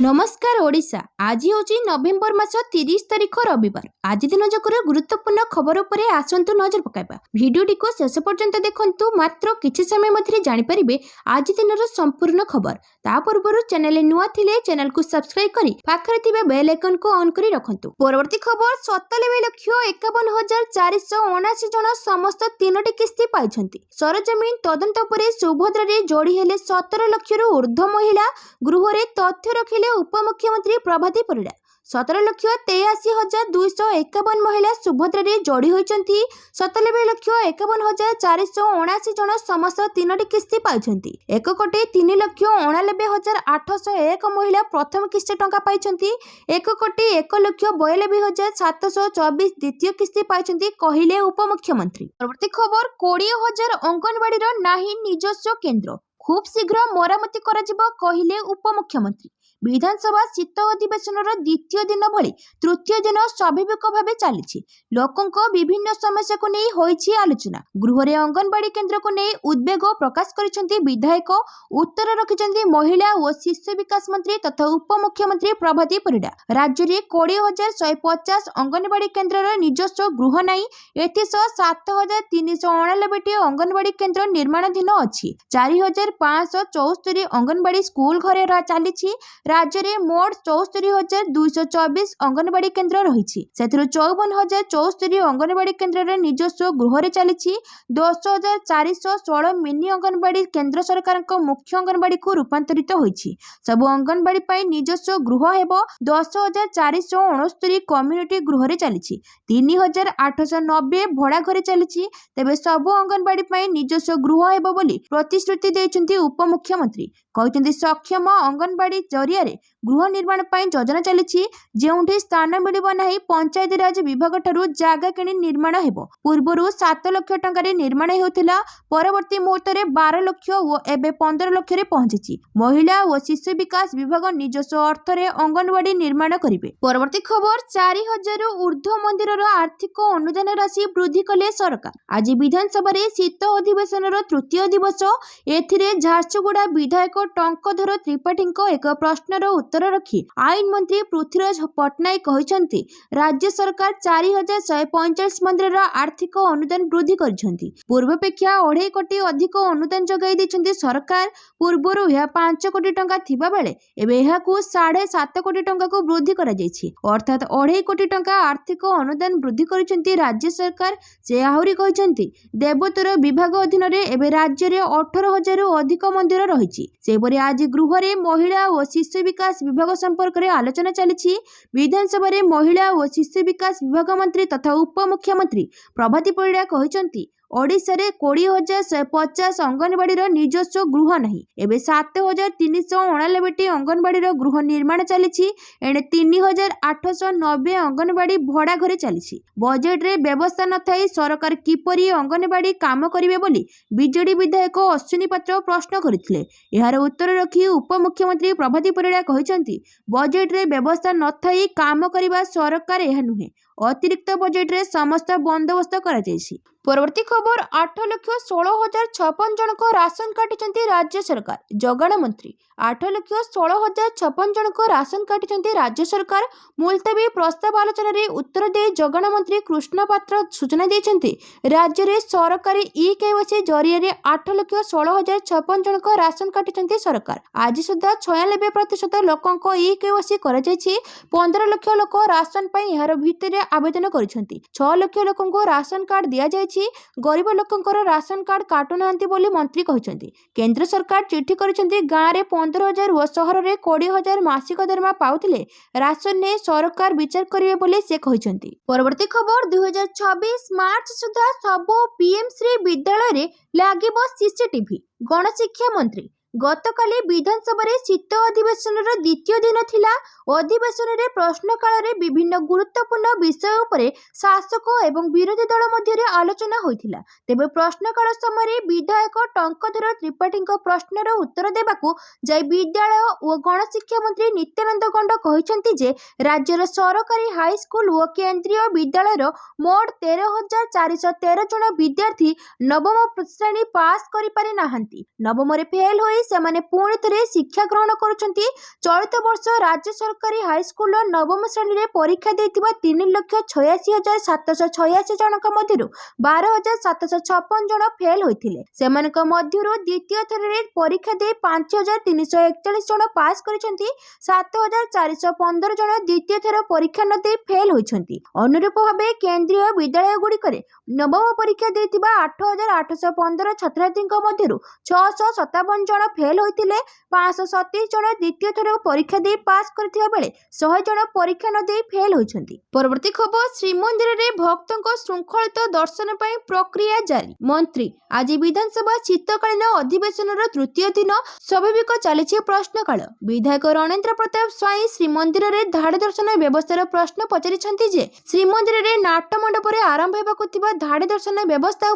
नमस्कार ओडिशा। आज हूँ नवेम्बर मास 30 तारिख रविवार। आज दिन जकर गुरुत्वपूर्ण खबर उपरे आसंतु नजर पकाइबा। भिडियोटी को शेष पर्यंत देखंतु, मात्र किछि समय मध्य जानि परिबे आज दिनर संपूर्ण खबर। ता पूर्वरु चैनल नुआ थिले चैनल को सब्सक्राइब करी पाखरे थिबा बेल आइकन को ऑन करी रखंतु। परवर्ती खबर 97,51,479 जन समस्त 3टी किस्ती पाइछंती। सरजमीन तदंत परे सुभद्रा रे जोड़ी हेले 17 लाख रु ऊर्ध्व महिला गृह रे तथ्य रखिले उपमुख्यमंत्री प्रभाती परिडा। 17,83,251 महिला सुभद्रा रे जोड़ी होइचंती। 97,51,479 जन समस्त 3टी किस्ती पाइछंती। 1,03,89,801 महिला प्रथम किस्ती टंका पाइछंती। 1,01,92,724 द्वितीय किस्ती पाइछंती कहिले उपमुख्यमंत्री। परवर्ती खबर 20,000 अंगनवाड़ी रो नाही निजस्व केंद्र, खूब शीघ्र मरामती कराजिबो कहिले उपमुख्यमंत्री। विधानसभा शीत अधिवेशन द्वितीय दिन भली तृतीय दिन स्वाभाविक भाव चली। लोकों विभिन्न समस्या को नहीं होइछि आलोचना। गृह रे अंगनवाड़ी केंद्र को नहीं उद्वेग प्रकाश करिसेंती विधायक। उत्तर रखिसेंती महिला और शिशु विकास मंत्री तथा उपमुख्यमंत्री प्रभाती परिडा। राज्य में 20,150 अंगनवाड़ी केंद्र निजस्व गृह नहीं। एथिसह 7,399 अंगनवाड़ी केंद्र निर्माणाधीन अच्छी। 4,574 अंगनवाड़ी स्कूल घरे चली। राज्य में मोट 74,224 अंगनवाड़ी केंद्र रही। 54,074 अंगनवाड़ी केंद्र निजस्व गृह चली। 10,416 मिनी अंगनवाड़ी केंद्र सरकार मुख्य अंगनवाड़ी को रूपांतरित होइछि। सबु अंगनवाड़ी पाई निजस्व गृह हेबो 10,469 कम्युनिटी गृह चली। 3,890 भड़ा घरे चली। तेबे सबु अंगनवाड़ी पाई निजस्व गृह हेबो बोली प्रतिश्रुति देइछन्ती उपमुख्यमंत्री। कहते सक्षम अंगनवाड़ी जरिया गृह निर्माण पर योजना चली। जोठी स्थान मिलिबो नाही पंचायत राज विभाग ठारू जागा किणी निर्माण हेबो। पूर्वरु 7 लाख टंका निर्माण हेउथिला, परवर्ती मुहूर्त में 12 लाख और एबे 15 लाख रे पहुंची। महिला और शिशु विकास विभाग निजस्व अर्थ रे अंगनवाड़ी निर्माण करिवे। परवर्ती खबर 4,000 ऊर्ध्व मंदिर आर्थिक अनुदान राशि वृद्धि कले सरकार। आज विधानसभा रे शीत अधिवेशन तृतीय दिवस। एथिरे झारसुगुड़ा विधायक टंकधर त्रिपाठी एक प्रश्नर उत्तर रखी आईन मंत्री पृथ्वीराज पट्टनायक कहते राज्य सरकार 4,145 मंदिर आर्थिक अनुदान वृद्धि करछंती। पूर्वापेक्षा 2.5 कोटी अधिक अनुदान जगाई देछंती सरकार। पूर्वरु यह 5 कोटी टंका थिबा बेले एबे एहाकू 7.5 कोटी टंका को वृद्धि करा जायछि। अर्थात 2.5 कोटी टंका आर्थिक अनुदान वृद्धि करछंती राज्य सरकार। से आहुरी कहछंती देवोत्तर विभाग अधीन रे एबे राज्य रे 18,000 अधिक मंदिर रहिछि। सेपरि आज गृह रे महिला और शिशु विकास विभाग संपर्क में आलोचना चली। विधानसभा रे महिला और शिशु विकास विभाग मंत्री तथा उपमुख्यमंत्री प्रभाती परिडा कहते ओडिशा रे 20,150 अंगनवाड़ी निजस्व गृह नहीं। एबे 7,399 अंगनवाड़ी गृह निर्माण चली। एणे 3,890 अंगनवाड़ी भड़ा घरे चली। बजेट रे व्यवस्था न थाई सरकार किपरि अंगनवाड़ी काम करिवे बोली बीजेडी विधायक अश्विनी पात्र प्रश्न करथिले। यार उत्तर रखी उपमुख्यमंत्री प्रभाती परिडा कहते बजेट रे व्यवस्था न थाई काम करिबा सरकार यह नुहे। अतिरिक्त बजेट रे समस्त बंदोबस्त करा जायछि। परवर्ती खबर 8,16,056 जन को राशन काटिचंती राज्य सरकार। जगाण मंत्री 8,16,056 जन को राशन काटिचंती राज्य सरकार। मुलतवी प्रस्ताव आलोचना रे उत्तर दे जगाण मंत्री कृष्ण पात्र सूचना देछंती राज्य रे सरकारी ई-केवाईसी जरिया रे 8,16,056 जन को राशन काटिचंती सरकार। आज सुधा 96% लोकों को ई-केवाईसी करा जायछि। 15 लाख लोक राशन पई यार भितर आवेदन करिसंती। 6 लाख लोकों को राशन कार्ड दिया जायछि। गरीब लोकंकर राशन कार्ड काटु नांती बोली मंत्री कहते। केंद्र सरकार चिठी करिसंती गाँव रे 15,000 और सहर रे 20,000 मासिक दरमा पाउथिले राशन ने सरकार विचार करिवे बोली से कहते। परवर्ती खबर 2026 मार्च सुधा सबो पीएमसी विद्यालय रे लागिबो सीसीटीवी। गणशिक्षा मंत्री गतकाली विधानसभा रे शीत अधिवेशन द्वितीय दिन थिला। अधिवेशन रे प्रश्नकाल रे विभिन्न गुरुत्वपूर्ण विषय उपरे शासक एवं विरोधी दल मध्य आलोचना होइथिला। तेबे प्रश्नकाल समय विधायक टंकधर त्रिपाठी प्रश्नर उत्तर देबाकू जाय विद्यालय और गणशिक्षा मंत्री नित्यानंद गंड कहिसंती जे राज्यर सरकारी हाईस्कूल और केंद्रीय विद्यालय मोट 13,413 जन विद्यार्थी नवम श्रेणी पास करि पारि नाहंती। नवम रे फेल होई नहीं सेमाने पुणी थे शिक्षा ग्रहण करुछंती। चलित वर्ष राज्य सरकारी हाईस्कूल नवम श्रेणी में परीक्षा देथिबा 3,86,786 जनक मध्यरु 12,756 जन फेल होइथिले। सेमानक मध्यरु द्वितीय थରରେ परीक्षा दे 5,341 जन पास करिसंती। 7,415 जन द्वितीय थर परीक्षा न दे फेल होइछंती। अनुरूप भावे केंद्रीय विद्यालय गुड़िकरे नवम परीक्षा देथिबा 8,815 छात्रछात्रीଙ୍କ मध्यरु 657 जन फेल होइथिले। 527 जन द्वितीय थर परीक्षा दे पास करथिबा बेले 100 जन परीक्षा न दे फेल होइछंती। परवर्ती खबर श्रीमंदिर रे भक्तों श्रृंखलित दर्शन पर प्रक्रिया जारी। मंत्री आज विधानसभा शीतकालीन अधिवेशन तृतीय दिन स्वाभाविक चली प्रश्नकाल। विधायक रणेंद्र प्रताप स्वाई श्रीमंदिर रे धाड़ दर्शन व्यवस्थार प्रश्न पचारि श्रीमंदिर रे नाट मंडप आरंभ होगा धाड़ दर्शन व्यवस्था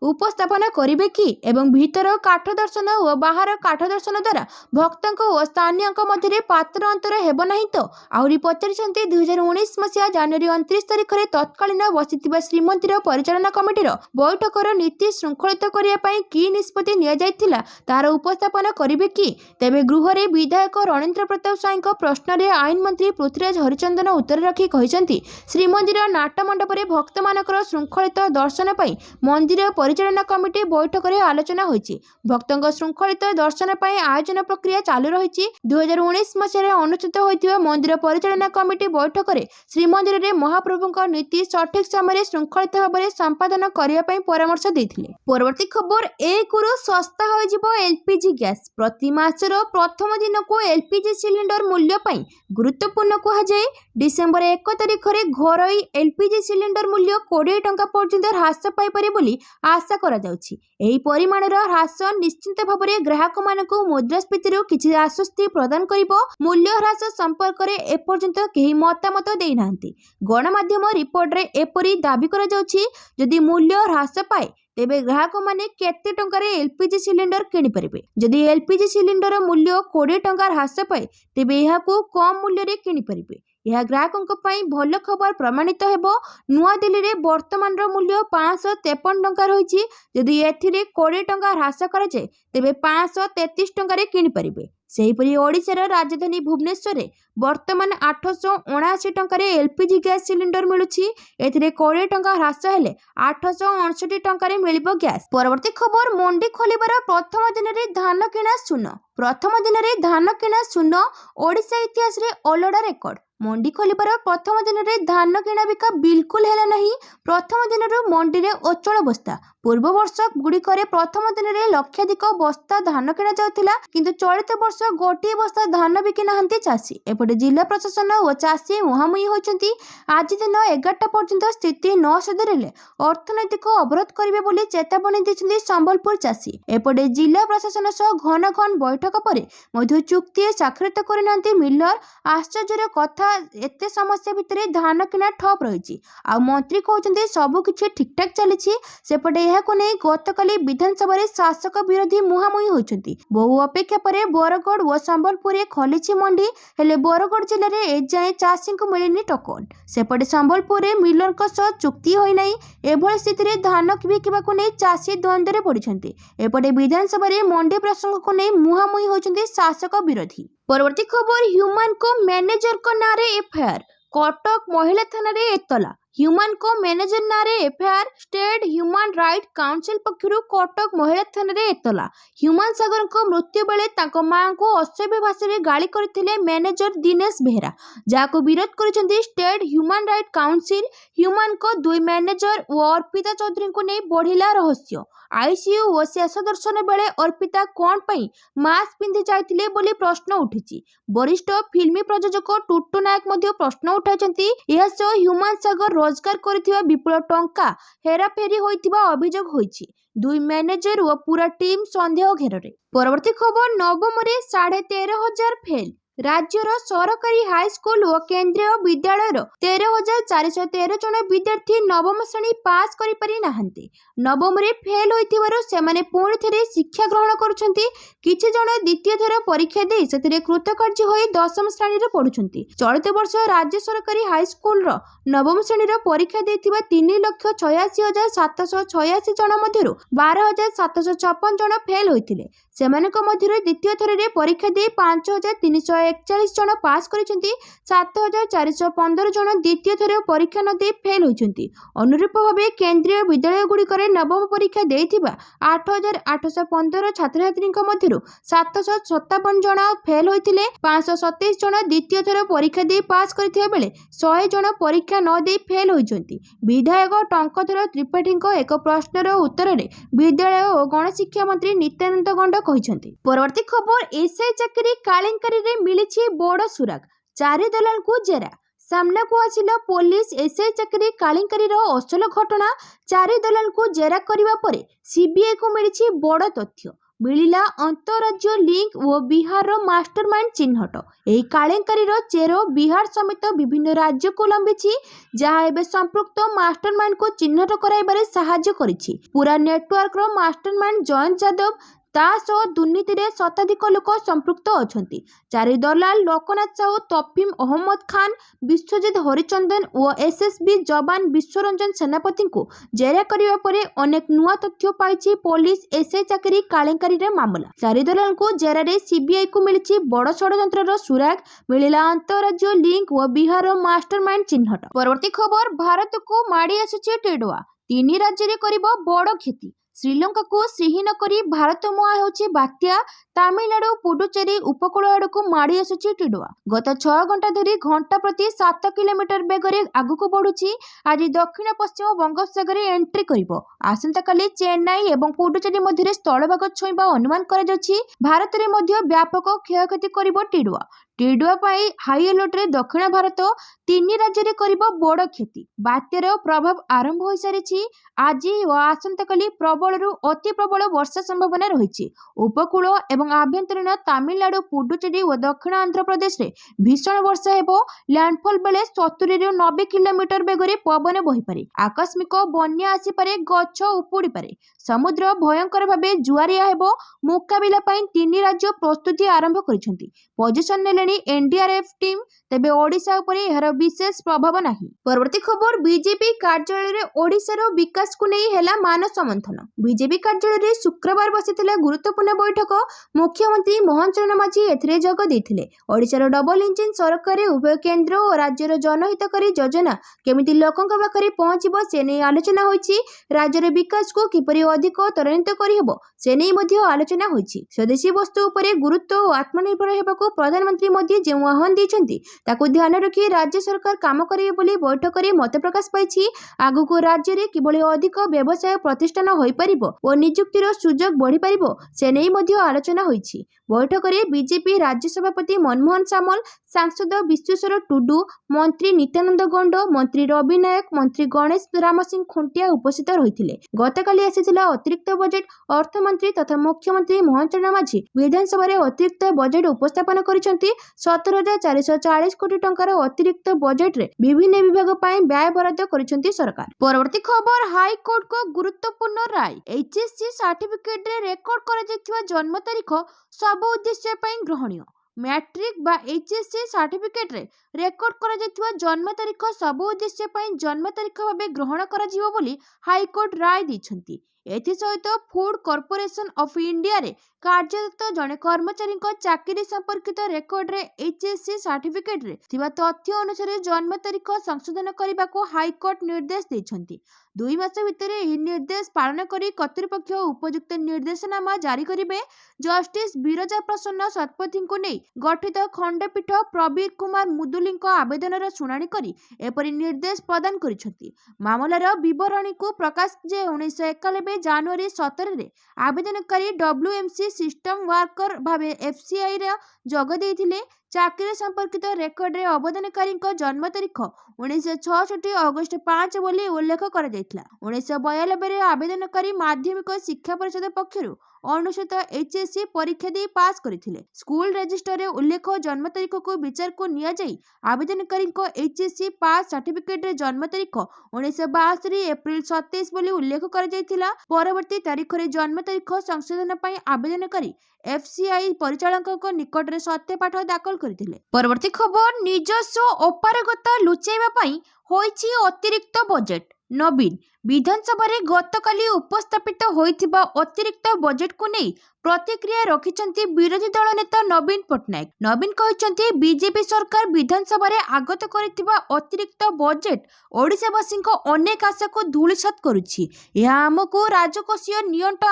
उपस्थापन करेंगे कि एवं भीतर काठ दर्शन और बाहर काठ दर्शन द्वारा भक्तों और स्थानीय मध्य पात्र अंतर हेब नहीं तो आहरी पचारि 2019 मसीहा जनवरी 29 तारिख में तत्कालीन बसी श्रीमंदिर परिचालना कमिटीर बैठकर नीति श्रृंखलित करने कि निष्पत्ति नियाଯାଇଥିଲା तार उपस्थापन करेंगे कि तेबे गृह रे विधायक रणेंद्र प्रताप स्वाई प्रश्न रे आईन मंत्री पृथ्वीराज हरिचंदन उत्तर रखी कहिसंती श्रीमंदिर नाट मंडप भक्त मानकर श्रृंखलित दर्शन पर मंदिर परिचालना कमिटी बैठक में आलोचना होईछि। भक्तों श्रृंखलित दर्शन पर आयोजन प्रक्रिया चालू रही। 2019 मसीह अनुष्ठित होइतिबा मंदिर परिचालना कमिटी बैठक में श्रीमंदिर में महाप्रभु नीति सठिक समय श्रृंखलित भाव में संपादन करने परामर्श देथिले। परवर्ती खबर एक सस्ता हो एलपीजी गैस। प्रति मासर प्रथम दिन को एलपीजी सिलिंडर मूल्य पर गुरुत्वपूर्ण कहुए। डिसेम्बर 1 तारिख में घरोई एलपीजी सिलिंडर मूल्य 20 टंका पर्यंत ह्रास पाइपर बोली आशा करा जाउछि। एही परिमाणर ह्रास निश्चित भाव में ग्राहक मानक मुद्रास्फीति किछि आश्वस्ति प्रदान करिबो। मूल्य ह्रास संपर्क में एपर्यंत केही मतामत देई नाहंती। गणमाध्यम रिपोर्ट रे एपरी दाबी करा जाउछि जदि मूल्य ह्रास पाए तेबे ग्राहक माने केते टंकार एलपीजी सिलिंडर किनि परिबे। जदि एलपीजी सिलिंडर मूल्य 20 टंका ह्रास पाए तेबे एहाकू कम मूल्य रे किनि परिबे। यह ग्राहकों पर भल खबर प्रमाणित हेबो। नुआ दिल्ली रे वर्तमान मूल्य 553 टंका रही। जदि एथिरे 20 टंका ह्रास कराए तेबे 533 टंकार किनि परिबे। सेहीपरि ओडिशार राजधानी भुवनेश्वर वर्तमान 879 टंकार एलपीजी गैस सिलिंडर मिलुछि। एथिरे 20 टंका ह्रास हेले 869 टंकार मिलिबो गैस। परवर्ती खबर मंडी खोलिबार प्रथम दिन रे धान किणा शून्य। प्रथम दिन रे धान किणा शून्य ओडिशा इतिहास रे अलड़ा रेकर्ड। मंडी खोलिबार प्रथम दिन रे धान किणा बिका बिल्कुल हेला नहीं। प्रथम दिन मंडी रे अचल अवस्था। पूर्व वर्ष गुड़िकर प्रथम दिन में लक्षाधिक बस्ता धान किणा जाउथिला किंतु चलित वर्ष गोटे बस्ता धान बिकी नाहंती चाषी। एपटे जिला प्रशासन और चाषी मुहांमुही होइछंती। आज दिन 11टा पर्यंत स्थिति न सुधरिले अर्थनैतिक अवरोध करिवे बोली चेतावनी दैछंती संबलपुर चाषी। एपटे जिला प्रशासन सह घन घन बैठक पर मध्य चुक्ति स्वाक्षरित करिनांती मिलर। आश्चर्यर कथा एते समस्या भितर धान किणा ठप रही। आ मंत्री कहते सबु किछि ठीक ठाक चली। सेपटे यहाको नै गतकाली विधानसभा शासक विरोधी मुहांमुही होइछंती। बहु अपेक्षा पर बरगढ़ और संबलपुर खोली मंडी हेले बरगढ़ जिले में एजाए चाषी को मिलनी टोकन। सेपटे संबलपुर मिलर चुक्ति होई नै। एभଳି स्थिति धान बिकिबाकु नै चाषी द्वंद्व पड़िछंती। एपटे विधानसभा मंडी प्रसंग को नै मुहांमुही होइछंती शासक विरोधी। परवर्ती खबर ह्यूमान को मैनेजर को नारे एफआईआर। कटक महिला थाना रे एतला। ह्यूमान को मैनेजर नारे FIR state human right council पक्षरु कटक महिला थाना रे एतला। ह्यूमान सागर को मृत्यु बेले ताको मां को असभ्य भाषा रे गाली करथिले मैनेजर दिनेश बेहरा, जाको विरोध करिसेंती state human right council. Human को दुई मैनेजर और अर्पिता चौधरी को नहीं बढ़िला रहस्य। आईसीयू और शेष दर्शन बेले अर्पिता कौन पई मास्क पिंधि जाइथिले बोली प्रश्न उठिछि। वरिष्ठ फिल्मी प्रयोजक टुटू नायक मध्य प्रश्न उठाइछंती। यह सह ह्यूमान सागर रोजगार करथिबा विपुल टंका हेराफेरी होइतिबा अभियोग होइछि। दुई मैनेजर और पूरा टीम संदेह घेରରେ। परवर्ती खबर नवम रे 13,500 फेल। राज्यर सरकारी हाईस्कल और केंद्रीय विद्यालय 13,413 जन विद्यार्थी नवम श्रेणी पास करि नाहंती। नवम रे फेल होइतिबारु सेमाने पुणी थेरे शिक्षा ग्रहण करुछंती। किछि जन द्वितीय थर परीक्षा दे सेतिरे कृतकार्य होई दशम श्रेणी रे पढुछंती। चलित वर्ष राज्य सरकारी हाईस्कल रो नवम श्रेणी रो परीक्षा देथिबा 3,86,786 जन मध्यरु 12,756 जन फेल होइतिले। सेमानक मध्यरु द्वितीय थर रे परीक्षा दे 5,341 जन पास करिसेंती। 7,415 जन द्वितीय थर परीक्षा न दे फेल होइसेंती। अनुरूप भावे केंद्रीय विद्यालय गुड़िकर नवम परीक्षा देथिबा 8,815 छात्र छात्री मध्यरु 757 जन फेल होइतिले। 527 जन द्वितीय थर परीक्षा दे पास करथिबा बेले 100 जन परीक्षा न दे फेल होइसेंती। विधायक टंकधर त्रिपाठी एक प्रश्नर उत्तर में विद्यालय और गणशिक्षा मंत्री नित्यानंद गंड कहिसेंती। परवर्ती खबर एसआई चाकरी कालेंकारी रे मिलिछि बड़ सुराग। 4 दलाल को जेरा। सामना को आसिला पुलिस एसआई चाकरी कालेंकारी रो असल घटना। 4 दलाल को जेरा करिबा परे सीबीआई को मिलिछि बड़ तथ्य। मिलिला अंतरराज्य लिंक और बिहार मास्टरमाइंड चिन्हट। यही कालेंकारी चेर बिहार समेत विभिन्न राज्य को लंबिछि, जहाँ एबे संपृक्त मास्टरमाइंड को चिन्हट कराइबारे साहाय्य करिछि। पूरा नेटवर्क रो मास्टरमाइंड जयंत यादव तासह दुर्नीति रे शताधिक लोक संपृक्त अछंती। 4 दलाल लोकनाथ साहू, तफिम अहमद खान, विश्वजित हरिचंदन और एसएसबी जवान विश्वरंजन सेनापति को जेरा करिबा परे अनेक नुआ तथ्य पाइछि पुलिस एसआई चाकरी कालेंकारी रे मामला। 4 दलाल को जेरा रे सीबीआई को मिलिछि बड़ षड्यंत्र रो सुराग। मिलिला अंतरराज्य लिंक और बिहार मास्टरमाइंड चिन्हट। परवर्ती खबर भारत को माड़ी आसुछि टिडुआ। 3 राज्य रे करिबो बड़ क्षति। श्रीलंका को श्रीहीन करी भारत मुहां होछि बात्या। तमिलनाडु पुडुचेरी उपकूल आड़क माड़ी आसुछि टिडुआ। गत 6 घंटा धरी घंटा प्रति 7 किलोमीटर बेगरे आगक बढ़ुछि। आज दक्षिण पश्चिम बंगोपसागर एंट्री करिबो। आसंता काली चेन्नई एवं पुडुचेरी मध्य स्थलभाग छुईबा अनुमान करा जाछि। भारत रे मध्य व्यापक क्षयक्षति करिबो टिडुआ। टिडुआ पाई हाई अलर्ट रे दक्षिण भारत 3 राज्य रे करिबो बड़ क्षति। बात्यार प्रभाव आरंभ हो सारिछि। आज और आसंता काली प्रबल रु अति प्रबल वर्षा संभावना रहिछि। उपकूल एवं आभ्यंतरीण तमिलनाडु पुडुचेरी और दक्षिण आंध्र प्रदेश रे भीषण वर्षा हेबो। लैंडफॉल बेले 70 रु 90 किलोमीटर बेगरे पवन बहि पारे। आकस्मिक बन्या आसी पारे, गछ उपुड़ी पारे। समुद्र भयंकर भाबे जुआरिया हेबो। मुकाबिला पाई 3 राज्य प्रस्तुति आरंभ करिसेंती। पोजिशन नेलेनी एनडीआरएफ टीम। तेबे ओडिशा उपरे एहर विशेष प्रभाव नाही। परवर्ती खबर बीजेपी कार्यालय रे ओडिशार विकास को नहीं हेला मानस मंथन। बीजेपी कार्यालय रे शुक्रवार बसिथिला गुरुत्वपूर्ण बैठक। मुख्यमंत्री मोहन चरण माझी एथिरे जोग देथिले। ओडिशार डबल इंजिन सरकार उभय केंद्र और राज्यर जनहितकारी योजना केमिति लोकंक पाखरे पहुंचिबो से नै आलोचना होईछि। राज्यर विकास को किपरि अधिक त्वरान्वित करिहेबो से नै मध्ये आलोचना होईछि। स्वदेशी वस्तु उपरे गुरुत्व और आत्मनिर्भर हेबाको प्रधानमंत्री मध्ये जे आह्वान दैछन्ति ताकू ध्यान रखी राज्य सरकार काम करिवे बोली बैठक रे मत प्रकाश पाइछि। आगुको राज्य रे किबळी अधिक व्यवसाय प्रतिष्ठान होई परिबो और नियुक्तिर सुजोग बढ़ी परिबो से नै मध्ये आलोचना होईछि। बैठक रे बीजेपी राज्य सभापति मनमोहन सामल, सांसद विश्वेश्वर टुडू, मंत्री नित्यानंद गंड, मंत्री रवि नायक, मंत्री गणेश राम सिंह खुंटिया उपस्थित रहिथिले। गतकाली आसीथिला अतिरिक्त बजेट। अर्थमंत्री तथा मुख्यमंत्री मोहन चरण माझी विधानसभा रे अतिरिक्त बजेट उपस्थापन करिसेंती। 17,440 कोटी टंकार अतिरिक्त बजेट रे विभिन्न विभाग पई व्यय बराद्द करिसेंती सरकार। परवर्ती खबर हाईकोर्ट को गुरुत्वपूर्ण राय। एचएससी सर्टिफिकेट रे रेकर्ड करा जैथिबा जन्म तारीख सब उद्देश्य पई ग्रहणीय। मैट्रिक बा एचएससी सर्टिफिकेट रे रेकर्ड करा जैथिबा जन्म तारीख सब उद्देश्य पई जन्म तारीख भाबे ग्रहण करा जिवो बोली हाईकोर्ट राय दैछंती। एथि सहित फूड कॉर्पोरेशन ऑफ इंडिया रे कार्यरत जने कर्मचारी चाकरी संपर्कित रेकर्ड रे एचएससी सर्टिफिकेट रे थिबा तथ्य अनुसार जन्म तारीख संशोधन करने को हाईकोर्ट निर्देश दैछंती। 2 मास भितर एही निर्देश पालन करी कर्तृपक्ष उपयुक्त निर्देशनामा जारी करिवे। जस्टिस बिरजा प्रसन्न शतपथी को नहीं गठित खंडपीठ प्रवीर कुमार मुदुली आवेदन शुणाणी करी एपरि निर्देश प्रदान करिसेंती। मामलार विवरणी को प्रकाश जे 1991 जनवरी 17 रे आवेदनकारी डब्ल्यूएमसी सिस्टम वर्कर भावे एफसीआई रे जोग देथिले। चाकरी संपर्कित रेकर्ड रे अवदानकारी जन्म तारीख 1966 अगस्त 5 बोली उल्लेख करा जायतिला। 1992 रे आवेदनकारी माध्यमिक शिक्षा परिषद पक्षरु ଅନୁଷ୍ଠିତ HSC ପରୀକ୍ଷା ଦେଇ ପାସ୍ କରିଥିଲେ। ସ୍କୁଲ ରେଜିଷ୍ଟରରେ ଉଲ୍ଲେଖ ଜନ୍ମ ତାରିଖକୁ ବିଚାରକୁ ନିଆଯାଇ ଆବେଦନକାରୀଙ୍କ HSC ପାସ୍ ସାର୍ଟିଫିକେଟରେ ଜନ୍ମ ତାରିଖ 1962 ଏପ୍ରିଲ 27 ବୋଲି ଉଲ୍ଲେଖ କରାଯାଇଥିଲା। ପରବର୍ତ୍ତୀ ତାରିଖରେ ଜନ୍ମ ତାରିଖ ସଂଶୋଧନ ପାଇଁ ଆବେଦନକାରୀ FCI ପରିଚାଳକଙ୍କ ନିକଟରେ ସତ୍ୟପାଠ ଦାଖଲ କରିଥିଲେ। ପରବର୍ତ୍ତୀ ଖବର, ନିଜସ୍ୱ ଅପାରଗତା ଲୁଚାଇବା ପାଇଁ ହୋଇଛି ଅତିରିକ୍ତ ବଜେଟ୍। ନବୀନ ବିଧାନସଭାରେ ଗତକାଲି ଉପସ୍ଥାପିତ ହୋଇଥିବା ଅତିରିକ୍ତ ବଜେଟକୁ ନେଇ ପ୍ରତିକ୍ରିୟା ରଖିଛନ୍ତି ବିରୋଧୀ ଦଳ ନେତା ନବୀନ ପଟ୍ଟନାୟକ। ନବୀନ କହିଛନ୍ତି, ବିଜେପି ସରକାର ବିଧାନସଭାରେ ଆଗତ କରିଥିବା ଅତିରିକ୍ତ ବଜେଟ୍ ଓଡ଼ିଶାବାସୀଙ୍କ ଅନେକ ଆଶାକୁ ଧୂଳିସାତ କରୁଛି। ଏହା ଆମକୁ ରାଜକୋଷୀୟ ନିଅଣ୍ଟ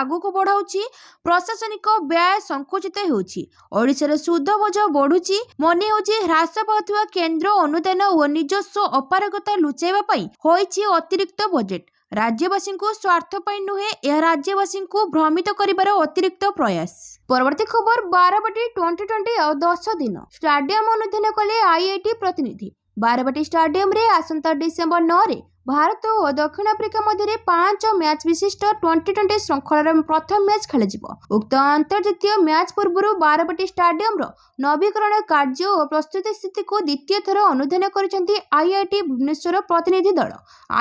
ଆଗକୁ ବଢ଼ାଉଛି। ପ୍ରଶାସନିକ ବ୍ୟୟ ସଂକୁଚିତ ହେଉଛି। ଓଡ଼ିଶାର ସୁଧ ବୋଝ ବଢ଼ୁଛି। ମନେ ହେଉଛି ହ୍ରାସ ପାଉଥିବା କେନ୍ଦ୍ର ଅନୁଦାନ ଓ ନିଜସ୍ୱ ଅପାରଗତା ଲୁଚାଇବା ପାଇଁ ହୋଇଛି ଅତିରିକ୍ତ ବଜେଟ୍। ରାଜ୍ୟବାସୀଙ୍କୁ ସ୍ୱାର୍ଥ ପାଇଁ ନୁହେଁ, ଏହା ରାଜ୍ୟବାସୀଙ୍କୁ ଭ୍ରମିତ କରିବାର ଅତିରିକ୍ତ ପ୍ରୟାସ। ପରବର୍ତ୍ତୀ ଖବର, ବାରବାଟୀ 2020 ଆଉ 10 ଦିନ ଷ୍ଟାଡିୟମ ଅନୁଧ୍ୟାନ କଲେ IIT ପ୍ରତିନିଧି। ବାରବାଟୀ ଷ୍ଟାଡିୟମରେ ଆସନ୍ତା ଡିସେମ୍ବର 9ରେ ଭାରତ ଓ ଦକ୍ଷିଣ ଆଫ୍ରିକା ମଧ୍ୟରେ 5 ମ୍ୟାଚ୍ ବିଶିଷ୍ଟ 2020 ଶୃଙ୍ଖଳାର ପ୍ରଥମ ମ୍ୟାଚ୍ ଖେଳାଯିବ। ଉକ୍ତ ଆନ୍ତର୍ଜାତୀୟ ମ୍ୟାଚ୍ ପୂର୍ବରୁ ବାରବାଟୀ ଷ୍ଟାଡିୟମର ନବୀକରଣ କାର୍ଯ୍ୟ ଓ ପ୍ରସ୍ତୁତି ସ୍ଥିତିକୁ ଦ୍ୱିତୀୟ ଥର ଅନୁଧ୍ୟାନ କରିଛନ୍ତି IIT ଭୁବନେଶ୍ୱର ପ୍ରତିନିଧି ଦଳ।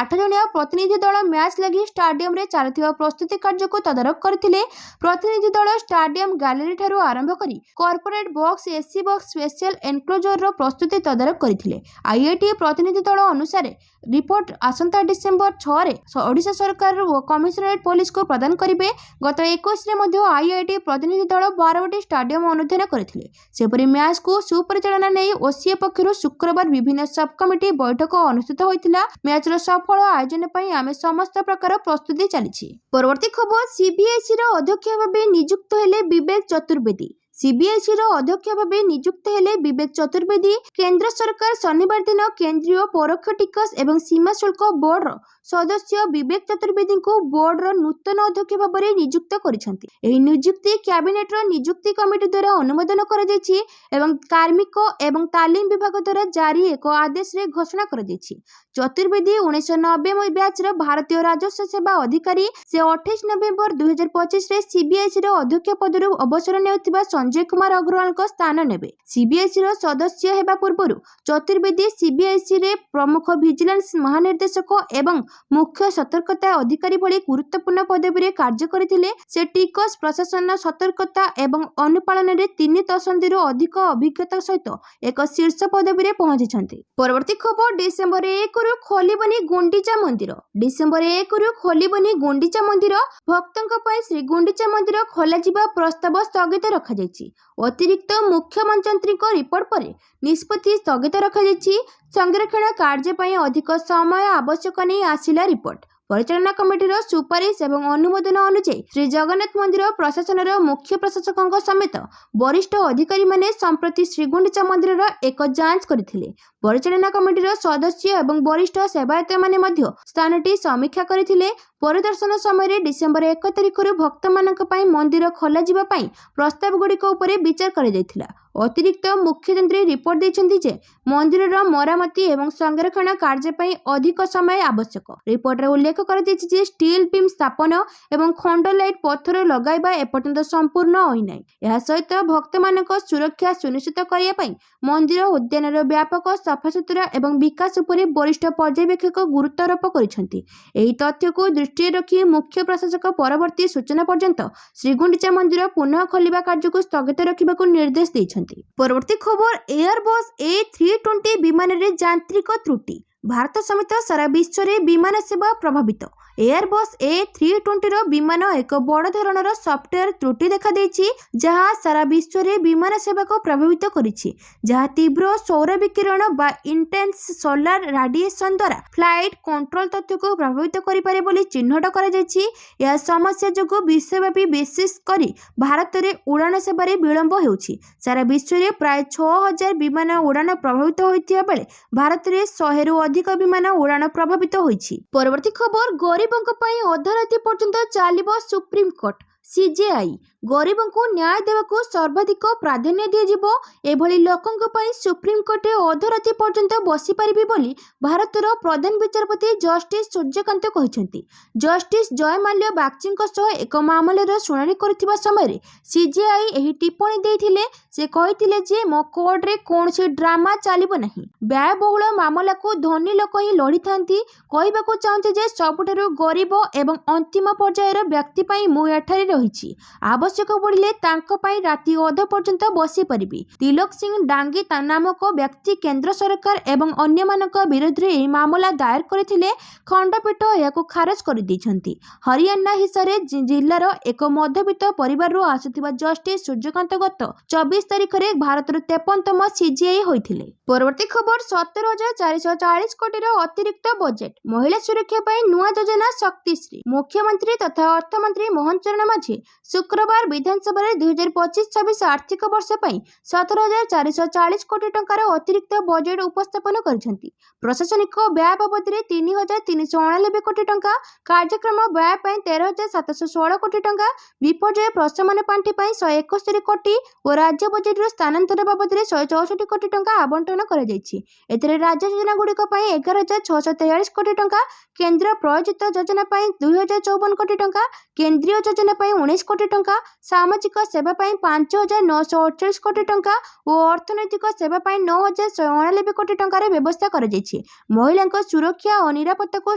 8 ଜଣିଆ ପ୍ରତିନିଧି ଦଳ ମ୍ୟାଚ୍ ଲାଗି ଷ୍ଟାଡିୟମରେ ଚାଲିଥିବା ପ୍ରସ୍ତୁତି କାର୍ଯ୍ୟକୁ ତଦାରଖ କରିଥିଲେ। ପ୍ରତିନିଧି ଦଳ ଷ୍ଟାଡିୟମ ଗ୍ୟାଲେରୀ ଠାରୁ ଆରମ୍ଭ କରି corporate box, AC box, special ଏନକ୍ଲୋଜରର ପ୍ରସ୍ତୁତି ତଦାରଖ କରିଥିଲେ। IIT ପ୍ରତିନିଧି ଦଳ ଅନୁସାରେ ରିପୋର୍ଟ ଆସନ୍ତା ଡିସେମ୍ବର 6ରେ ଓଡ଼ିଶା ସରକାର ଓ କମିଶନରେଟ୍ ପୋଲିସକୁ ପ୍ରଦାନ କରିବେ। ଗତ 21ରେ ମଧ୍ୟ IIT ପ୍ରତିନିଧି ଦଳ ବାରବାଟୀ ଷ୍ଟାଡିୟମ ଅନୁଧ୍ୟାନ କରିଥିଲେ। ସେପରି ମ୍ୟାଚକୁ ସୁପରିଚାଳନା ନେଇ OCA ପକ୍ଷରୁ ଶୁକ୍ରବାର ବିଭିନ୍ନ ସବକମିଟି ବୈଠକ ଅନୁଷ୍ଠିତ ହୋଇଥିଲା। ମ୍ୟାଚର ସଫଳ ଆୟୋଜନ ପାଇଁ ଆମେ ସମସ୍ତ ପ୍ରକାର ପ୍ରସ୍ତୁତି ଚାଲିଛି। ପରବର୍ତ୍ତୀ ଖବର, CBSEର ଅଧ୍ୟକ୍ଷ ଭାବେ ନିଯୁକ୍ତ ହେଲେ ବିବେକ ଚତୁର୍ବେଦୀ। CBSEର ଅଧ୍ୟକ୍ଷ ଭାବେ ନିଯୁକ୍ତ ହେଲେ ବିବେକ ଚତୁର୍ବେଦୀ। କେନ୍ଦ୍ର ସରକାର ଶନିବାର ଦିନ କେନ୍ଦ୍ରୀୟ ପରୋକ୍ଷ ଟିକସ ଏବଂ ସୀମା ଶୁଳ୍କ ବୋର୍ଡର ସଦସ୍ୟ ବିବେକ ଚତୁର୍ବେଦୀଙ୍କୁ ବୋର୍ଡର ନୂତନ ଅଧ୍ୟକ୍ଷ ଭାବରେ ନିଯୁକ୍ତ କରିଛନ୍ତି। ଏହି ନିଯୁକ୍ତି କ୍ୟାବିନେଟର ନିଯୁକ୍ତି କମିଟି ଦ୍ୱାରା ଅନୁମୋଦନ କରାଯାଇଛି ଏବଂ କାର୍ମିକ ଏବଂ ତାଲିମ ବିଭାଗ ଦ୍ୱାରା ଜାରି ଏକ ଆଦେଶରେ ଘୋଷଣା କରାଯାଇଛି। ଚତୁର୍ବେଦୀ 1990 ବ୍ୟାଚର ଭାରତୀୟ ରାଜସ୍ୱ ସେବା ଅଧିକାରୀ। ସେ 28 ନଭେମ୍ବର 2025ରେ CBSEର ଅଧ୍ୟକ୍ଷ ପଦରୁ ଅବସର ନେଉଥିବା ସଞ୍ଜୟ କୁମାର ଅଗ୍ରୱାଲଙ୍କ ସ୍ଥାନ ନେବେ। CBSEର ସଦସ୍ୟ ହେବା ପୂର୍ବରୁ ଚତୁର୍ବେଦୀ CBSEରେ ପ୍ରମୁଖ ଭିଜିଲାନ୍ସ ମହାନିର୍ଦ୍ଦେଶକ ଏବଂ ମୁଖ୍ୟ ସତର୍କତା ଅଧିକାରୀ ଭଳି ଗୁରୁତ୍ୱପୂର୍ଣ୍ଣ ପଦବୀରେ କାର୍ଯ୍ୟ କରିଥିଲେ। ସେ ଟିକସ ପ୍ରଶାସନ, ସତର୍କତା ଏବଂ ଅନୁପାଳନରେ 3 ଦଶନ୍ଧିରୁ ଅଧିକ ଅଭିଜ୍ଞତା ସହିତ ଏକ ଶୀର୍ଷ ପଦବୀରେ ପହଞ୍ଚିଛନ୍ତି। ପରବର୍ତ୍ତୀ ଖବର, ଡିସେମ୍ବର 1ରୁ ଖୋଲିବନି ଗୁଣ୍ଡିଚା ମନ୍ଦିର। ଡିସେମ୍ବର 1ରୁ ଖୋଲିବନି ଗୁଣ୍ଡିଚା ମନ୍ଦିର। ଭକ୍ତଙ୍କ ପାଇଁ ଶ୍ରୀଗୁଣ୍ଡିଚା ମନ୍ଦିର ଖୋଲାଯିବା ପ୍ରସ୍ତାବ ସ୍ଥଗିତ ରଖାଯାଇଛି। ଅତିରିକ୍ତ ମୁଖ୍ୟମନ୍ତ୍ରୀଙ୍କ ରିପୋର୍ଟ ପରେ ନିଷ୍ପତ୍ତି ସ୍ଥଗିତ ରଖାଯାଇଛି। ସଂରକ୍ଷଣ କାର୍ଯ୍ୟ ପାଇଁ ଅଧିକ ସମୟ ଆବଶ୍ୟକ ନେଇ ଆସିଲା ରିପୋର୍ଟ। ପରିଚାଳନା କମିଟିର ସୁପାରିଶ ଏବଂ ଅନୁମୋଦନ ଅନୁଯାୟୀ ଶ୍ରୀ ଜଗନ୍ନାଥ ମନ୍ଦିର ପ୍ରଶାସନର ମୁଖ୍ୟ ପ୍ରଶାସକଙ୍କ ସମେତ ବରିଷ୍ଠ ଅଧିକାରୀମାନେ ସମ୍ପ୍ରତି ଶ୍ରୀଗୁଣ୍ଡିଚା ମନ୍ଦିରର ଏକ ଯାଞ୍ଚ କରିଥିଲେ। ପରିଚାଳନା କମିଟିର ସଦସ୍ୟ ଏବଂ ବରିଷ୍ଠ ସେବାୟତମାନେ ମଧ୍ୟ ସ୍ଥାନଟି ସମୀକ୍ଷା କରିଥିଲେ। ପରିଦର୍ଶନ ସମୟରେ ଡିସେମ୍ବର 1 ତାରିଖରୁ ଭକ୍ତମାନଙ୍କ ପାଇଁ ମନ୍ଦିର ଖୋଲାଯିବା ପାଇଁ ପ୍ରସ୍ତାବଗୁଡ଼ିକ ଉପରେ ବିଚାର କରାଯାଇଥିଲା। ଅତିରିକ୍ତ ମୁଖ୍ୟଯନ୍ତ୍ରୀ ରିପୋର୍ଟ ଦେଇଛନ୍ତି ଯେ ମନ୍ଦିରର ମରାମତି ଏବଂ ସଂରକ୍ଷଣ କାର୍ଯ୍ୟ ପାଇଁ ଅଧିକ ସମୟ ଆବଶ୍ୟକ। ରିପୋର୍ଟରେ ଉଲ୍ଲେଖ କରାଯାଇଛି ଯେ ଷ୍ଟିଲ୍ ବିମ୍ ସ୍ଥାପନ ଏବଂ ଖଣ୍ଡ ଲାଇଟ୍ ପଥର ଲଗାଇବା ଏପର୍ଯ୍ୟନ୍ତ ସମ୍ପୂର୍ଣ୍ଣ ହୋଇନାହିଁ। ଏହା ସହିତ ଭକ୍ତମାନଙ୍କ ସୁରକ୍ଷା ସୁନିଶ୍ଚିତ କରିବା ପାଇଁ ମନ୍ଦିର ଉଦ୍ୟାନର ବ୍ୟାପକ ସଫାସୁତୁରା ଏବଂ ବିକାଶ ଉପରେ ବରିଷ୍ଠ ପର୍ଯ୍ୟବେକ୍ଷକ ଗୁରୁତ୍ୱାରୋପ କରିଛନ୍ତି। ଏହି ତଥ୍ୟକୁ ଦୃଷ୍ଟିରେ ରଖି ମୁଖ୍ୟ ପ୍ରଶାସକ ପରବର୍ତ୍ତୀ ସୂଚନା ପର୍ଯ୍ୟନ୍ତ ଶ୍ରୀଗୁଣ୍ଡିଚା ମନ୍ଦିର ପୁନଃ ଖୋଲିବା କାର୍ଯ୍ୟକୁ ସ୍ଥଗିତ ରଖିବାକୁ ନିର୍ଦ୍ଦେଶ ଦେଇଛନ୍ତି। ପରବର୍ତ୍ତୀ ଖବର, ଏୟାରବସ୍ A320 ବିମାନରେ ଯାନ୍ତ୍ରିକ ତ୍ରୁଟି। ଭାରତ ସମେତ ସାରା ବିଶ୍ୱରେ ବିମାନ ସେବା ପ୍ରଭାବିତ। ଏୟାରବସ୍ A320ର ବିମାନ ଏକ ବଡ଼ ଧରଣର ସଫ୍ଟୱେୟାର ତ୍ରୁଟି ଦେଖାଦେଇଛି, ଯାହା ସାରା ବିଶ୍ୱରେ ବିମାନ ସେବାକୁ ପ୍ରଭାବିତ କରିଛି। ଯାହା ତୀବ୍ର ସୌର ବିକିରଣ ବା ଇଣ୍ଟେନ୍ସ ସୋଲାର ରାଡିଏସନ୍ ଦ୍ୱାରା ଫ୍ଲାଇଟ୍ କଣ୍ଟ୍ରୋଲ ତଥ୍ୟକୁ ପ୍ରଭାବିତ କରିପାରେ ବୋଲି ଚିହ୍ନଟ କରାଯାଇଛି। ଏହା ସମସ୍ୟା ଯୋଗୁଁ ବିଶ୍ୱବ୍ୟାପୀ ବିଶେଷ କରି ଭାରତରେ ଉଡ଼ାଣ ସେବାରେ ବିଳମ୍ବ ହେଉଛି। ସାରା ବିଶ୍ୱରେ ପ୍ରାୟ 6000 ବିମାନ ଉଡ଼ାଣ ପ୍ରଭାବିତ ହୋଇଥିବା ବେଳେ ଭାରତରେ 100ରୁ ଅଧିକ ବିମାନ ଉଡ଼ାଣ ପ୍ରଭାବିତ ହୋଇଛି। ପରବର୍ତ୍ତୀ ଖବର, ଗରିବଙ୍କ ପାଇଁ ଅଧା ରାତି ପର୍ଯ୍ୟନ୍ତ ଚାଲିବ ସୁପ୍ରିମକୋର୍ଟ। सीजेआई गरीबों न्याय देवाक सर्वाधिक प्राधान्य दिज्व एभली लोकों पर सुप्रीमकोर्ट अधराति पर्यंत बसी पारिबे बोली भारतर प्रधान विचारपति जस्टिस सूर्यकांत कहते। जस्टिस जयमाल्य बागचीଙ୍କ सह एक मामलार शुणाणी करथिबा समय सीजेआई एही टिप्पणी देथिले। से कहिथिले जे मो कोर्ट रे कोनसी ड्रामा चलिबो नाही। व्ययबहुल मामला को धनी लोक ही लड़ी थांती। कहबाकू चाहते जे सबुठारु गरीब एवं अंतिम पर्यायर व्यक्ति पई मु एठारे रहिछि। आवश्यक पड़िले तांको पई राति अध पर्यंत बसी परिबी। तिलक सिंह डांगी नामक व्यक्ति केंद्र सरकार एवं अन्य मानक विरोध रे एही मामला दायर करथिले। खंडपीठ याको खारज कर दैछंती। हरियाणा हिसारे जिल्लार एक मध्यवित्त परिवार आसुथिबा जस्टिस सूर्यकांत गत 24 तारिख रे भारतर 53तम सीजीआई होइथिले। परवर्ती खबर 17,440 कोटीर अतिरिक्त बजेट महिला सुरक्षा पई नुआ योजना शक्तिश्री। मुख्यमंत्री तथा अर्थमंत्री मोहन चरण माझी शुक्रवार विधानसभा 2025-26 आर्थिक वर्ष पई 17,440 कोटी टंकार अतिरिक्त बजेट उपस्थापन करिसेंती। प्रशासनिक व्यय बाबद 3,389 कोटी टंका, कार्यक्रम व्यय पई 13,716 कोटी टंका, विपर्यय प्रशमन पांठि पई 171 कोटी और राज्य बजेट स्थानांतर बाबद 164 कोटी टंका आवंटन करा जायछि। एथिरे राज्य योजना गुड़िक पई 11,643 कोटी टंका, केंद्र प्रायोजित योजना पई 2,054 कोटी टंका, केंद्रीय योजना पई 19 कोटी टंका, सामाजिक सेवा पई 5,948 कोटी टंका और अर्थनैतिक सेवा पई 9,189 कोटी टंकार व्यवस्था करा जायछि। महिलांक सुरक्षा और निरापत्ता को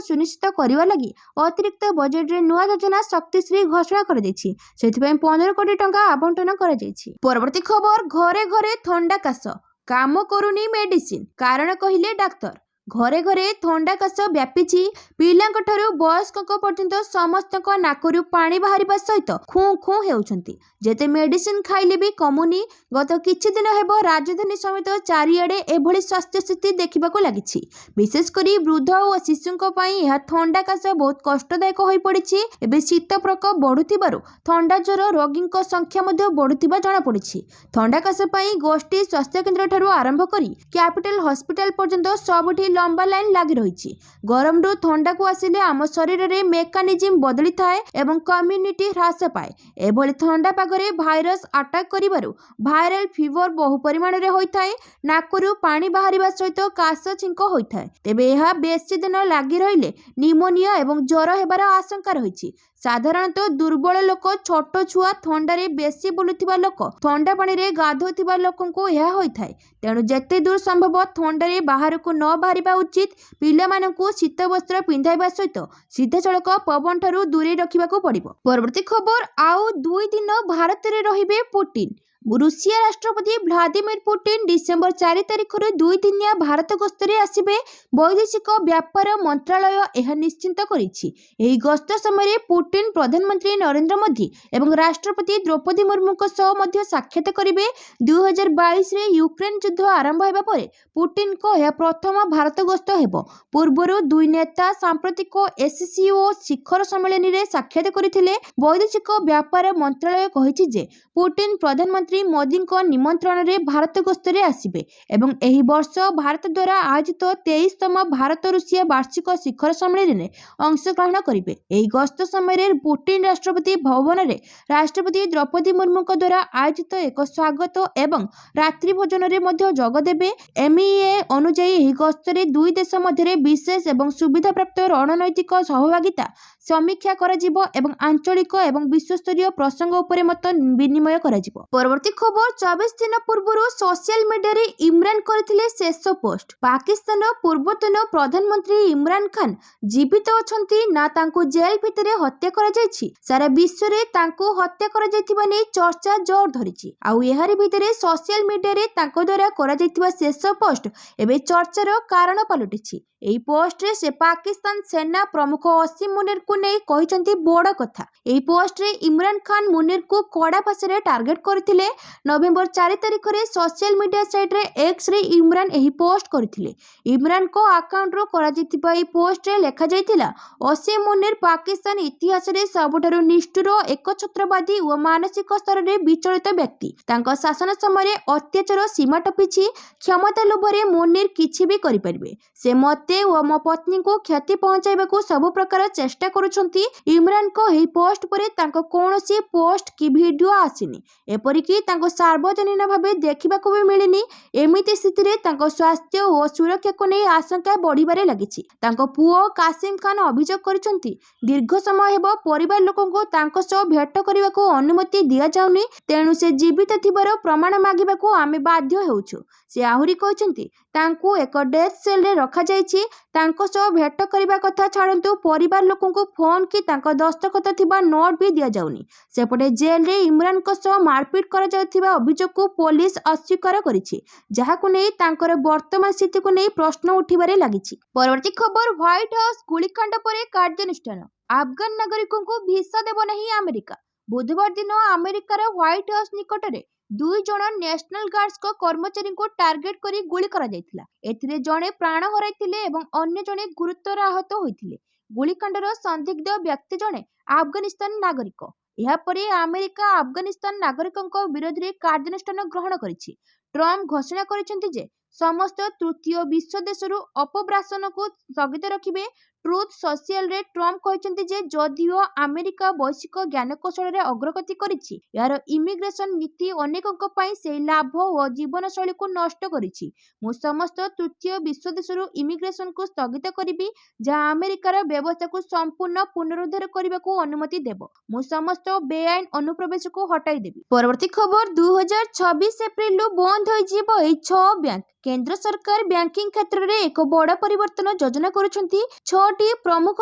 सुनिश्चित करबा लागि अतिरिक्त बजेट रे नुआ योजना शक्तिश्री घोषणा करा जायछि। सेथि पई 15 कोटी टंका आवंटन करा जायछि। परवर्ती खबर घरे घरे थंडा काश काम करूनी मेडिसिन कारण कहिले डाक्तर। घरे घरे थंडा काश व्यापीछि। पिलांक ठारू वयस्क पर्यंत समस्त नाकरू पानी बाहरिबा सहित खूँ खूँ हेउछंती। जेते मेडिसिन खाइले भी कमुनी। गत किछि दिन हेबो राजधानी समेत चारिआडे एभली स्वास्थ्य स्थिति देखिबाकू लागिछि। विशेषकर वृद्ध और शिशुंक पई यह थंडा काश बहुत कष्टदायक होई पड़िछि। एबे शीत प्रकोप बढ़ुथिबारु थंडा ज्वर रोगींक संख्या मध्ये बढ़ुथिबा जणा पड़िछि। थंडा काश पई गोष्ठी स्वास्थ्य केंद्र ठारू आरंभ करी कैपिटल हॉस्पिटल पर्यंत सबुठी लंबा लाइन लगी रही। गरम रु थंडा को आसिले आम शरीर में मेकानिज्म बदली थाए एवं कम्युनिटी ह्रास पाए। एभली थंडा पागरे भाइरस अटैक करिबारु भाइरल फीवर बहु परिमाण रे होइथाए। नाकरू पानी बाहरिबा सहित काश छिंक होइथाए। तेबे यह बेसी दिन लागि रहिले निमोनिया एवं ज्वर हेबार आशंका रहिछि। साधारणतः दुर्बल लोक, छोट छुआ, थंडारे बेसी बुलुथिबा लोक, थंडा पानी रे गाधोथिबा लोकन को यह होइथाए। तेणु जेते दूर संभव थंडारे बाहर को न बाहरिबा उचित। पिलामानंकु शीत वस्त्र पिंधाइबा सहित सीधासळख पवन ठारू दूरे रखिबाकू पड़िबो। परवर्ती खबर आउ 2 दिन भारत रे रहिबे पुतिन। रूसिया राष्ट्रपति व्लादिमीर पुतिन डिसेम्बर 4 तारिख 2 दिनिया भारत गस्तरे आसिबे। वैदेशिक व्यापार मंत्रालय यह निश्चित करिछि। एही गस्त समय पुतिन प्रधानमंत्री नरेंद्र मोदी एवं राष्ट्रपति द्रौपदी मुर्मू सह मध्य साक्षात करिबे। 2022 रे यूक्रेन युद्ध आरंभ हेबा परे पुतिन को यह प्रथम भारत गस्त हेबो। पूर्वरु दुई नेता सांप्रतिक एससीओ शिखर सम्मेलन रे साक्षात करथिले। वैदेशिक व्यापार मंत्रालय कहिछि जे पुतिन प्रधानमंत्री मोदी को निमंत्रण रे भारत गस्तरे आसिबे एवं एही वर्ष भारत द्वारा आयोजित 23तम भारत रूसिया वार्षिक शिखर सम्मेलन रे अंशग्रहण करिबे। एही गस्त समय पुतिन राष्ट्रपति भवन रे राष्ट्रपति द्रौपदी मुर्मू द्वारा आयोजित एक स्वागत एवं रात्रि भोजन रे मध्य जोग देबे। एमईए अनुसार एही गस्त रे दुई देश मध्य विशेष एवं सुविधा प्राप्त रणनैतिक सहभागिता समीक्षा कराजिबो एवं आंचलिक एवं विश्वस्तरीय प्रसंग उपरे मत विनिमय कराजिबो। परवर्ती खबर 24 दिन पूर्व सोशल मीडिया रे इमरान करथिले शेष पोस्ट। पाकिस्तान पूर्वतन प्रधानमंत्री इमरान खान जीवित अछंती ना तांको जेल भितरे हत्या करा जायछि। सारा विश्व रे तांको हत्या करा जायथिबा नै चर्चा जोर धरिछि। आउ एहारी भितरे सोशल मीडिया रे तांको द्वारा करा जायथिबा शेष पोस्ट एबे चर्चार कारण पलटिछि। एही पोस्ट रे से पाकिस्तान सेना प्रमुख असीम मुनीर को नै कहिसंती बड़ कथा। एही पोस्ट रे इमरान खान मुनीर को कड़ा भाषा टार्गेट करथिले। नवेम्बर 4 तारिख रे सोशल मीडिया साइट रे एक्स रे इमरान एही पोस्ट करथिले। इमरान को अकाउंट रो करा जैतिबा एही पोस्ट रे लेखा जायतिला, असीम मुनीर पाकिस्तान इतिहास रे सबठारु निष्ठुर, एकछत्रवादी और मानसिक स्तर रे विचलित व्यक्ति। तांको शासन समय अत्याचार सीमा टपिछि। क्षमता लोभरे मुनीर किछि भी करि परिबे। से मते और मो पत्नी को क्षति पहुंचाइबाकू सब प्रकार चेष्टा करू କରୁଛନ୍ତି ଇମ୍ରାନଙ୍କ ଏହି ପୋଷ୍ଟ ପରେ ତାଙ୍କ କୌଣସି ପୋଷ୍ଟ କି ଭିଡିଓ ଆସିନି, ଏପରିକି ତାଙ୍କୁ ସାର୍ବଜନୀନ ଭାବେ ଦେଖିବାକୁ ବି ମିଳିନି। ଏମିତି ସ୍ଥିତିରେ ତାଙ୍କ ସ୍ୱାସ୍ଥ୍ୟ ଓ ସୁରକ୍ଷାକୁ ନେଇ ଆଶଙ୍କା ବଢ଼ିବାରେ ଲାଗିଛି। ତାଙ୍କ ପୁଅ କାସିମ ଖାନ ଅଭିଯୋଗ କରିଛନ୍ତି, ଦୀର୍ଘ ସମୟ ହେବ ପରିବାର ଲୋକଙ୍କୁ ତାଙ୍କ ସହ ଭେଟ କରିବାକୁ ଅନୁମତି ଦିଆଯାଉନି, ତେଣୁ ସେ ଜୀବିତ ଥିବାର ପ୍ରମାଣ ମାଗିବାକୁ ଆମେ ବାଧ୍ୟ ହେଉଛୁ। ସେ ଆହୁରି କହିଛନ୍ତି, ତାଙ୍କୁ ଏକ ଡେଥ୍ ସେଲ୍ରେ ରଖାଯାଇଛି। ତାଙ୍କ ସହ ଭେଟ କରିବା କଥା ଛାଡ଼ନ୍ତୁ, ପରିବାର ଲୋକଙ୍କୁ ଫୋନ୍ କି ତାଙ୍କ ଦସ୍ତଖତ ଥିବା ନୋଟ୍ ବି ଦିଆଯାଉନି। ସେପଟେ ଜେଲରେ ଇମ୍ରାନଙ୍କ ସହ ମାରପିଟ୍ କରାଯାଉଥିବା ଅଭିଯୋଗକୁ ପୋଲିସ ଅସ୍ୱୀକାର କରିଛି, ଯାହାକୁ ନେଇ ତାଙ୍କର ବର୍ତ୍ତମାନ ସ୍ଥିତିକୁ ନେଇ ପ୍ରଶ୍ନ ଉଠିବାରେ ଲାଗିଛି। ପରବର୍ତ୍ତୀ ଖବର, ହ୍ୱାଇଟ୍ ହାଉସ୍ ଗୁଳିକାଣ୍ଡ ପରେ କାର୍ଯ୍ୟାନୁଷ୍ଠାନ, ଆଫଗାନ ନାଗରିକଙ୍କୁ ଭିସା ଦେବ ନାହିଁ ଆମେରିକା। ବୁଧବାର ଦିନ ଆମେରିକାର ହ୍ୱାଇଟ୍ ହାଉସ୍ ନିକଟରେ 2 ଜଣ ନ୍ୟାସନାଲ ଗାର୍ଡଙ୍କ କର୍ମଚାରୀଙ୍କୁ ଟାର୍ଗେଟ କରି ଗୁଳି କରାଯାଇଥିଲା। ଏଥିରେ ଜଣେ ପ୍ରାଣ ହରାଇଥିଲେ ଏବଂ ଅନ୍ୟ ଜଣେ ଗୁରୁତର ଆହତ ହୋଇଥିଲେ। ଗୁଳିକାଣ୍ଡର ସନ୍ଦିଗ୍ଧ ବ୍ୟକ୍ତି ଜଣେ ଆଫଗାନିସ୍ତାନ ନାଗରିକ। ଏହାପରେ ଆମେରିକା ଆଫଗାନିସ୍ତାନ ନାଗରିକଙ୍କ ବିରୋଧରେ କାର୍ଯ୍ୟାନୁଷ୍ଠାନ ଗ୍ରହଣ କରିଛି। ଟ୍ରମ୍ପ ଘୋଷଣା କରିଛନ୍ତି ଯେ ସମସ୍ତ ତୃତୀୟ ବିଶ୍ୱ ଦେଶରୁ ଅପପ୍ରଶାସନକୁ ସ୍ଥଗିତ ରଖିବେ। ଟ୍ରୁଥ୍ ସୋସିଆଲରେ ଟ୍ରମ୍ପ କହିଛନ୍ତି ଯେ ଯଦିଓ ଆମେରିକା ବୈଶ୍ୱିକ ଜ୍ଞାନକୌଶଳରେ ଅଗ୍ରଗତି କରିଛି, ଏହାର ଇମିଗ୍ରେସନ ନୀତି ଅନେକଙ୍କ ପାଇଁ ସେହି ଲାଭ ଓ ଜୀବନଶୈଳୀକୁ ନଷ୍ଟ କରିଛି। ମୁଁ ସମସ୍ତ ତୃତୀୟ ବିଶ୍ୱ ଦେଶରୁ ଇମିଗ୍ରେସନକୁ ସ୍ଥଗିତ କରିବି, ଯାହା ଆମେରିକାର ବ୍ୟବସ୍ଥାକୁ ସମ୍ପୂର୍ଣ୍ଣ ପୁନରୁଦ୍ଧାର କରିବାକୁ ଅନୁମତି ଦେବ। ମୁଁ ସମସ୍ତ ବେଆଇନ ଅନୁପ୍ରବେଶକୁ ହଟାଇଦେବି। ପରବର୍ତ୍ତୀ ଖବର, 2026 ଏପ୍ରିଲରୁ ବନ୍ଦ ହୋଇଯିବ ଏହି 6 ବ୍ୟାଙ୍କ। କେନ୍ଦ୍ର ସରକାର ବ୍ୟାଙ୍କିଂ କ୍ଷେତ୍ରରେ ଏକ ବଡ଼ ପରିବର୍ତ୍ତନ ଯୋଜନା କରୁଛନ୍ତି। 6ଟି ପ୍ରମୁଖ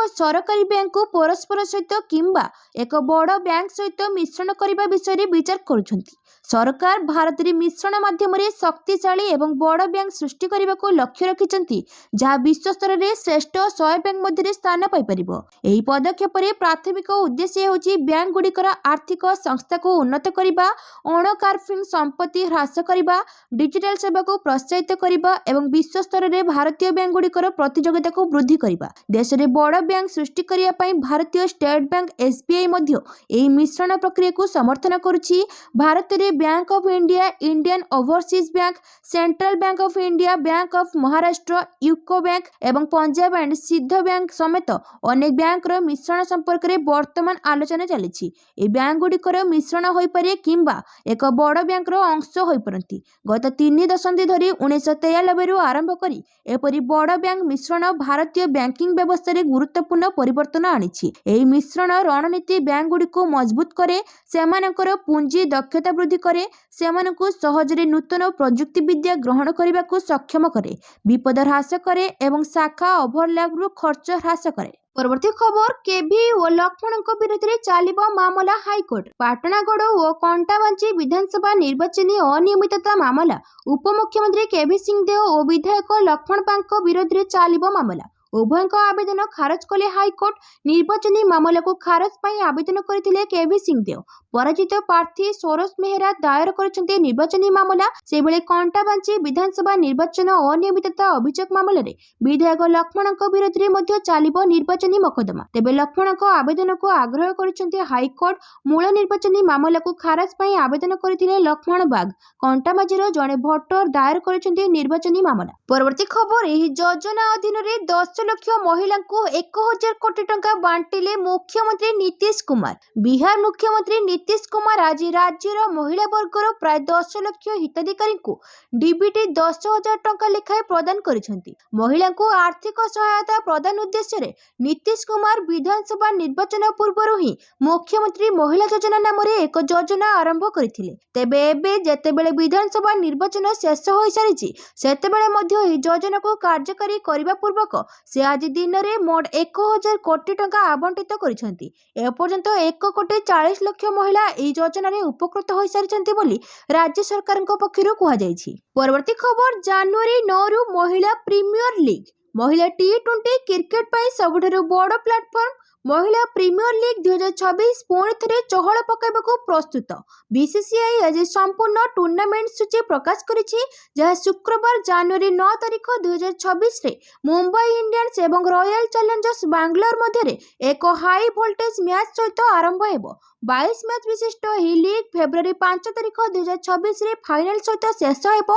ସରକାରୀ ବ୍ୟାଙ୍କକୁ ପରସ୍ପର ସହିତ କିମ୍ବା ଏକ ବଡ଼ ବ୍ୟାଙ୍କ ସହିତ ମିଶ୍ରଣ କରିବା ବିଷୟରେ ବିଚାର କରୁଛନ୍ତି। ସରକାର ଭାରତରେ ମିଶ୍ରଣ ମାଧ୍ୟମରେ ଶକ୍ତିଶାଳୀ ଏବଂ ବଡ଼ ବ୍ୟାଙ୍କ ସୃଷ୍ଟି କରିବାକୁ ଲକ୍ଷ୍ୟ ରଖିଛନ୍ତି, ଯାହା ବିଶ୍ୱସ୍ତରରେ ଶ୍ରେଷ୍ଠ 100 ବ୍ୟାଙ୍କ ମଧ୍ୟରେ ସ୍ଥାନ ପାଇପାରିବ। ଏହି ପଦକ୍ଷେପରେ ପ୍ରାଥମିକ ଉଦ୍ଦେଶ୍ୟ ହେଉଛି ବ୍ୟାଙ୍କଗୁଡ଼ିକର ଆର୍ଥିକ ସଂସ୍ଥାକୁ ଉନ୍ନତ କରିବା, ଅଣ-କାର୍ପୋରେଟ ସମ୍ପତ୍ତି ହ୍ରାସ କରିବା, ଡିଜିଟାଲ ସେବାକୁ ପ୍ରୋତ୍ସାହିତ କରିବା ଏବଂ ବିଶ୍ୱସ୍ତରରେ ଭାରତୀୟ ବ୍ୟାଙ୍କଗୁଡ଼ିକର ପ୍ରତିଯୋଗିତାକୁ ବୃଦ୍ଧି କରିବା। ଦେଶରେ ବଡ଼ ବ୍ୟାଙ୍କ ସୃଷ୍ଟି କରିବା ପାଇଁ ଭାରତୀୟ ଷ୍ଟେଟ୍ ବ୍ୟାଙ୍କ ଏସ୍ବିଆଇ ମଧ୍ୟ ଏହି ମିଶ୍ରଣ ପ୍ରକ୍ରିୟାକୁ ସମର୍ଥନ କରୁଛି। ଭାରତରେ bank of India, Indian overseas bank, central bank of India, bank of Maharashtra, UCO bank ଏବଂ ପଞ୍ଜାବ ଆଣ୍ଡ ସିନ୍ଧ ବ୍ୟାଙ୍କ ସମେତ ଅନେକ ବ୍ୟାଙ୍କର ମିଶ୍ରଣ ସମ୍ପର୍କରେ ବର୍ତ୍ତମାନ ଆଲୋଚନା ଚାଲିଛି। ଏହି ବ୍ୟାଙ୍କଗୁଡ଼ିକର ମିଶ୍ରଣ ହୋଇପାରେ କିମ୍ବା ଏକ ବଡ଼ ବ୍ୟାଙ୍କର ଅଂଶ ହୋଇପାରନ୍ତି। ଗତ 3 ଦଶନ୍ଧି ଧରି 1993ରୁ ଆରମ୍ଭ କରି ଏପରି ବଡ଼ ବ୍ୟାଙ୍କ ମିଶ୍ରଣ ଭାରତୀୟ ବ୍ୟାଙ୍କିଂ ବ୍ୟବସ୍ଥାରେ ଗୁରୁତ୍ୱପୂର୍ଣ୍ଣ ପରିବର୍ତ୍ତନ ଆଣିଛି। ଏହି ମିଶ୍ରଣ ରଣନୀତି ବ୍ୟାଙ୍କଗୁଡ଼ିକୁ ମଜବୁତ କରେ, ସେମାନଙ୍କର ପୁଞ୍ଜି ଦକ୍ଷତା ବୃଦ୍ଧି କରେ, ସେମାନଙ୍କୁ ସହଜରେ ନୂତନ ପ୍ରଯୁକ୍ତିବିଦ୍ୟା ଗ୍ରହଣ କରିବାକୁ ସକ୍ଷମ କରେ, ବିପଦ ହ୍ରାସ କରେ ଏବଂ ଶାଖା ଓଭରଲ୍ୟାପରୁ ଖର୍ଚ୍ଚ ହ୍ରାସ କରେ। ପରବର୍ତ୍ତୀ ଖବର, କେଭି ଓ ଲକ୍ଷ୍ମଣଙ୍କ ବିରୋଧରେ ଚାଲିବ ମାମଲା ହାଇକୋର୍ଟ। ପାଟଣାଗଡ଼ ଓ କଣ୍ଟାବାଞ୍ଜି ବିଧାନସଭା ନିର୍ବାଚନୀ ଅନିୟମିତତା ମାମଲା, ଉପମୁଖ୍ୟମନ୍ତ୍ରୀ କେଭି ସିଂହଦେଓ ଓ ବିଧାୟକ ଲକ୍ଷ୍ମଣ ପାଙ୍କ ବିରୋଧରେ ଚାଲିବ ମାମଲା। ଉଭୟଙ୍କ ଆବେଦନ ଖାରଜ କଲେ ହାଇକୋର୍ଟ। ନିର୍ବାଚନୀ ମାମଲାକୁ ଖାରଜ ପାଇଁ ଆବେଦନ କରିଥିଲେ କେଭି ସିଂହଦେଓ। ପରାଜିତ ପ୍ରାର୍ଥୀ ସରୋଜ ମେହେରା ଦାୟର କରିଛନ୍ତି ନିର୍ବାଚନୀ ମାମଲା। ସେହିଭଳି କଣ୍ଟାବାଞ୍ଜି ବିଧାନସଭା ନିର୍ବାଚନ ଅନିୟମିତତା ଅଭିଯୋଗ ମାମଲାରେ ବିଧାୟକ ଲକ୍ଷ୍ମଣଙ୍କ ବିରୋଧରେ ମଧ୍ୟ ଚାଲିବ ନିର୍ବାଚନୀ ମକଦ୍ଦମା। ତେବେ ଲକ୍ଷ୍ମଣଙ୍କ ଆବେଦନକୁ ଆଗ୍ରହ କରିଛନ୍ତି ହାଇକୋର୍ଟ। ମୂଳ ନିର୍ବାଚନୀ ମାମଲାକୁ ଖାରଜ ପାଇଁ ଆବେଦନ କରିଥିଲେ ଲକ୍ଷ୍ମଣ ବାଗ। କଣ୍ଟାବାଞ୍ଜିର ଜଣେ ଭୋଟର ଦାୟର କରିଛନ୍ତି ନିର୍ବାଚନୀ ମାମଲା। ପରବର୍ତ୍ତୀ ଖବର, ଏହି ଯୋଜନା ଅଧୀନରେ 10 ଲକ୍ଷ ମହିଳାଙ୍କୁ 1000 କୋଟି ଟଙ୍କା ବାଣ୍ଟିଲେ ମୁଖ୍ୟମନ୍ତ୍ରୀ ନୀତିଶ କୁମାର। ବିହାର ମୁଖ୍ୟମନ୍ତ୍ରୀ ନୀତିଶ କୁମାର ଆଜି ରାଜ୍ୟର ମହିଳା ବର୍ଗର ପ୍ରାୟ 10 ଲକ୍ଷ ହିତାଧିକାରୀଙ୍କୁ ଡିବିଟି 10,000 ଟଙ୍କା ଲେଖାଏଁ ପ୍ରଦାନ କରିଛନ୍ତି। ମହିଳାଙ୍କୁ ଆର୍ଥିକ ସହାୟତା ପ୍ରଦାନ ଉଦ୍ଦେଶ୍ୟରେ ନୀତିଶ କୁମାର ବିଧାନସଭା ନିର୍ବାଚନ ପୂର୍ବରୁ ହିଁ ମୁଖ୍ୟମନ୍ତ୍ରୀ ମହିଳା ଯୋଜନା ନାମରେ ଏକ ଯୋଜନା ଆରମ୍ଭ କରିଥିଲେ। ତେବେ ଏବେ ଯେତେବେଳେ ବିଧାନସଭା ନିର୍ବାଚନ ଶେଷ ହୋଇସାରିଛି, ସେତେବେଳେ ମଧ୍ୟ ଏହି ଯୋଜନାକୁ କାର୍ଯ୍ୟକାରୀ କରିବା ପୂର୍ବକ ସେ ଆଜି ଦିନରେ ମୋଟ 1000 କୋଟି ଟଙ୍କା ଆବଣ୍ଟିତ କରିଛନ୍ତି। ଏପର୍ଯ୍ୟନ୍ତ 1,40,00,000 ମହିଳା ଏହି ଯୋଜନାରେ ଉପକୃତ ହୋଇସାରିଛନ୍ତି ବୋଲି ରାଜ୍ୟ ସରକାରଙ୍କ ପକ୍ଷରୁ କୁହାଯାଇଛି। ପରବର୍ତ୍ତୀ ଖବର, ଜାନୁଆରୀ 9ରୁ ମହିଳା ପ୍ରିମିୟର ଲିଗ୍। ମହିଳା ଟି20 କ୍ରିକେଟ ପାଇଁ ସବୁଠାରୁ ବଡ଼ ପ୍ଲାଟଫର୍ମ ମହିଳା ପ୍ରିମିୟର ଲିଗ୍ 2026 ପୁଣି ଥରେ ଚହଳ ପକାଇବାକୁ ପ୍ରସ୍ତୁତ। ବିସିସିଆଇ ଆଜି ସମ୍ପୂର୍ଣ୍ଣ ଟୁର୍ଣ୍ଣାମେଣ୍ଟ ସୂଚୀ ପ୍ରକାଶ କରିଛି, ଯାହା ଶୁକ୍ରବାର ଜାନୁଆରୀ 9 ତାରିଖ 2026ରେ ମୁମ୍ବାଇ ଇଣ୍ଡିଆନ୍ସ ଏବଂ ରୟାଲ ଚ୍ୟାଲେଞ୍ଜର୍ସ ବାଙ୍ଗାଲୋର ମଧ୍ୟରେ ଏକ ହାଇ ଭୋଲ୍ଟେଜ ମ୍ୟାଚ୍ ସହିତ ଆରମ୍ଭ ହେବ। 22 ମ୍ୟାଚ୍ ବିଶିଷ୍ଟ ଏହି ଲିଗ୍ ଫେବୃଆରୀ 5 ତାରିଖ 2026ରେ ଫାଇନାଲ ସହିତ ଶେଷ ହେବ।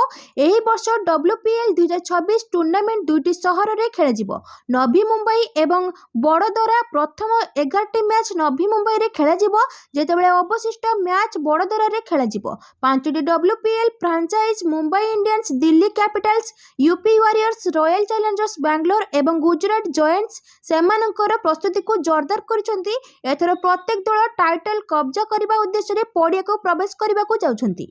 ଏହି ବର୍ଷ WPL 2026 ଟୁର୍ଣ୍ଣାମେଣ୍ଟ 2ଟି ସହରରେ ଖେଳାଯିବ। ନଭି ମୁମ୍ବାଇ ଏବଂ ବଡୋଦରା ପ୍ରଥମ ପ୍ରଥମ 11ଟି ମ୍ୟାଚ୍ ନଭି ମୁମ୍ବାଇରେ ଖେଳାଯିବ, ଯେତେବେଳେ ଅବଶିଷ୍ଟ ମ୍ୟାଚ୍ ବଡୋଦରାରେ ଖେଳାଯିବ। 5ଟି WPL franchise Mumbai Indians, Delhi Capitals, UP Warriors, royal challengers Bangalore ଏବଂ ଗୁଜରାଟ ଜୟଣ୍ଟସ୍ ସେମାନଙ୍କର ପ୍ରସ୍ତୁତିକୁ ଜୋରଦାର କରିଛନ୍ତି। ଏଥର ପ୍ରତ୍ୟେକ ଦଳ ଟାଇଟଲ କବ୍ଜା କରିବା ଉଦ୍ଦେଶ୍ୟରେ ପଡ଼ିଆକୁ ପ୍ରବେଶ କରିବାକୁ ଯାଉଛନ୍ତି।